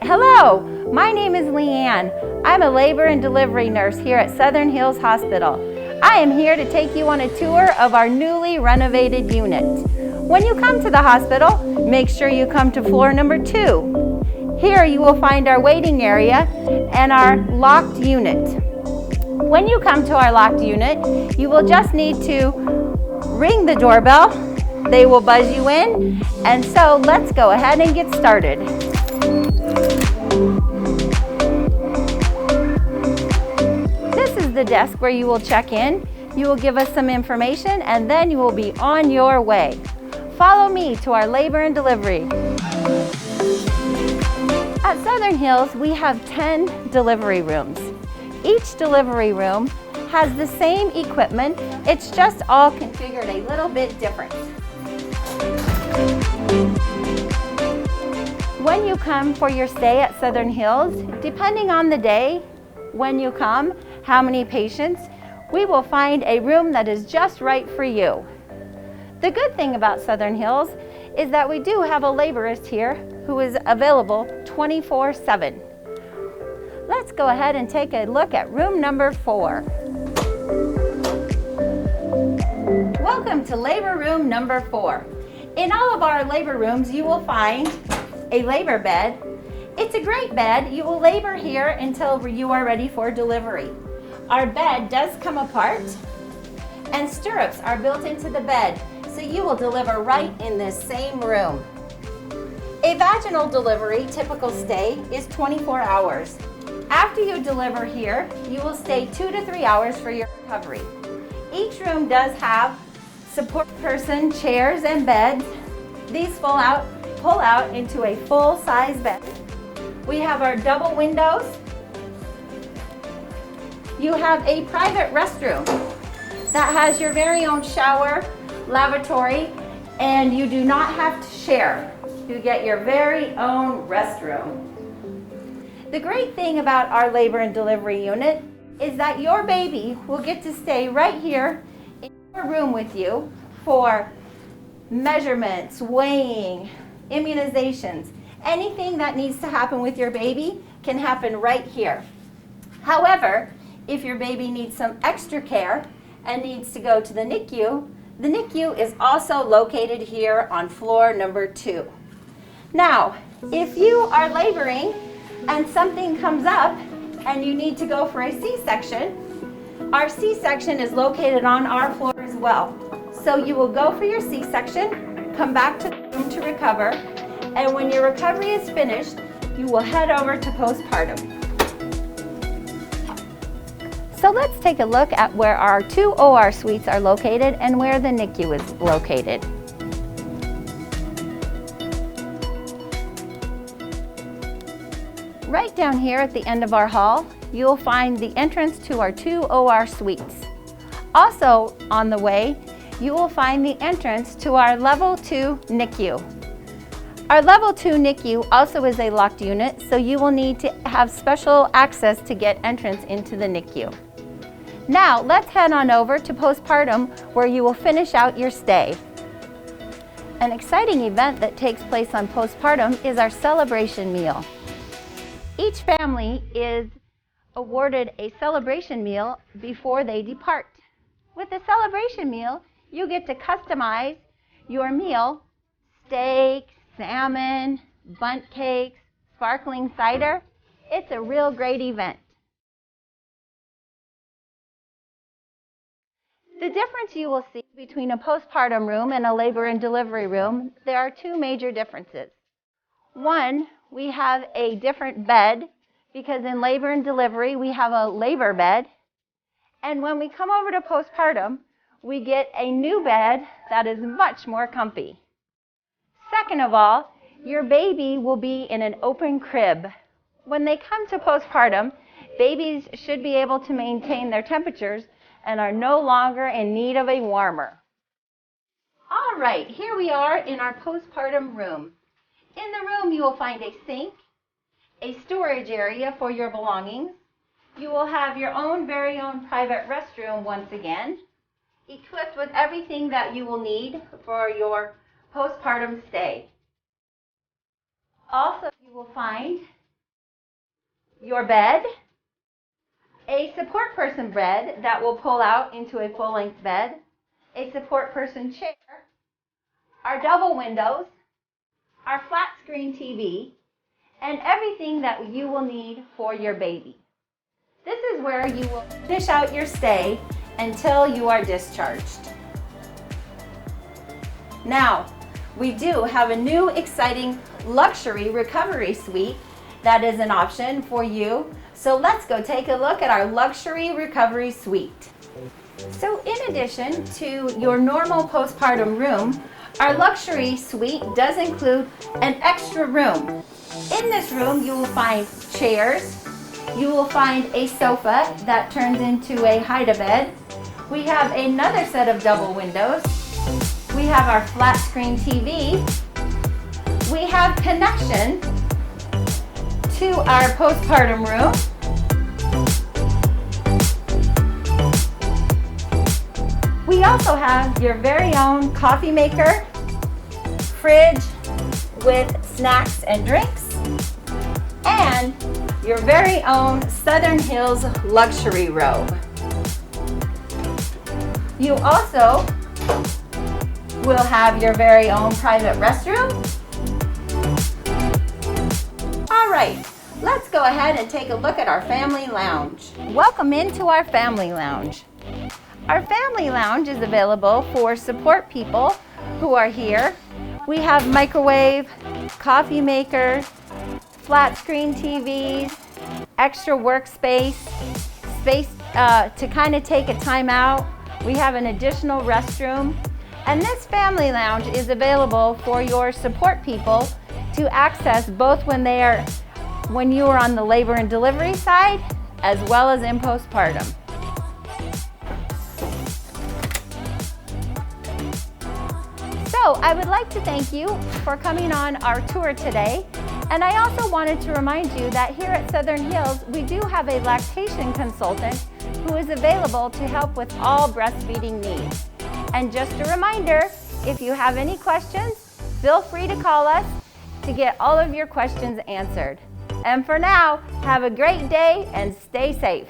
Hello, my name is Leanne. I'm a labor and delivery nurse here at Southern Hills Hospital. I am here to take you on a tour of our newly renovated unit. When you come to the hospital, make sure you come to floor number 2. Here you will find our waiting area and our locked unit. When you come to our locked unit, you will just need to ring the doorbell. They will buzz you in, and so let's go ahead and get started. This is the desk where you will check in. You will give us some information and then you will be on your way. Follow me to our labor and delivery. At Southern Hills, we have 10 delivery rooms. Each delivery room has the same equipment, it's just all configured a little bit different. When you come for your stay at Southern Hills, depending on the day, when you come, how many patients, we will find a room that is just right for you. The good thing about Southern Hills is that we do have a laborist here who is available 24/7. Let's go ahead and take a look at room number 4. Welcome to labor room number 4. In all of our labor rooms, you will find a labor bed. It's a great bed. You will labor here until you are ready for delivery. Our bed does come apart and stirrups are built into the bed, so you will deliver right in this same room. A vaginal delivery typical stay is 24 hours. After you deliver here, you will stay 2 to 3 hours for your recovery. Each room does have support person, chairs, and beds. These pull out into a full-size bed. We have our double windows. You have a private restroom that has your very own shower, lavatory, and you do not have to share. You get your very own restroom. The great thing about our labor and delivery unit is that your baby will get to stay right here in your room with you for measurements, weighing, immunizations. Anything that needs to happen with your baby can happen right here. However, if your baby needs some extra care and needs to go to the NICU is also located here on floor number 2. Now, if you are laboring and something comes up and you need to go for a C-section, our C-section is located on our floor as well. So you will go for your C-section, come back to the room to recover, and when your recovery is finished, you will head over to postpartum. So let's take a look at where our 2 OR suites are located and where the NICU is located. Right down here at the end of our hall, you'll find the entrance to our 2 OR suites. Also on the way, you will find the entrance to our level 2 NICU. Our level 2 NICU also is a locked unit, so you will need to have special access to get entrance into the NICU. Now let's head on over to postpartum where you will finish out your stay. An exciting event that takes place on postpartum is our celebration meal. Each family is awarded a celebration meal before they depart. With the celebration meal, you get to customize your meal: steak, salmon, bundt cakes, sparkling cider. It's a real great event. The difference you will see between a postpartum room and a labor and delivery room, there are 2 major differences. One, we have a different bed because in labor and delivery we have a labor bed. And when we come over to postpartum, we get a new bed that is much more comfy. Second of all, your baby will be in an open crib. When they come to postpartum, babies should be able to maintain their temperatures and are no longer in need of a warmer. All right, here we are in our postpartum room. In the room, you will find a sink, a storage area for your belongings. You will have your very own private restroom once again, equipped with everything that you will need for your postpartum stay. Also, you will find your bed, a support person bed that will pull out into a full-length bed, a support person chair, our double windows, our flat screen TV, and everything that you will need for your baby. This is where you will finish out your stay until you are discharged. Now, we do have a new exciting luxury recovery suite that is an option for you. So let's go take a look at our luxury recovery suite. So in addition to your normal postpartum room, our luxury suite does include an extra room. In this room, you will find chairs. You will find a sofa that turns into a hide-a-bed. We have another set of double windows. We have our flat screen TV. We have connection to our postpartum room. We also have your very own coffee maker, fridge with snacks and drinks, and your very own Southern Hills luxury robe. You also will have your very own private restroom. All right, let's go ahead and take a look at our family lounge. Welcome into our family lounge. Our family lounge is available for support people who are here. We have microwave, coffee maker, flat screen TVs, extra workspace, space to kind of take a time out. We have an additional restroom. And this family lounge is available for your support people to access both when you are on the labor and delivery side, as well as in postpartum. So I would like to thank you for coming on our tour today. And I also wanted to remind you that here at Southern Hills, we do have a lactation consultant who is available to help with all breastfeeding needs. And just a reminder, if you have any questions, feel free to call us to get all of your questions answered. And for now, have a great day and stay safe.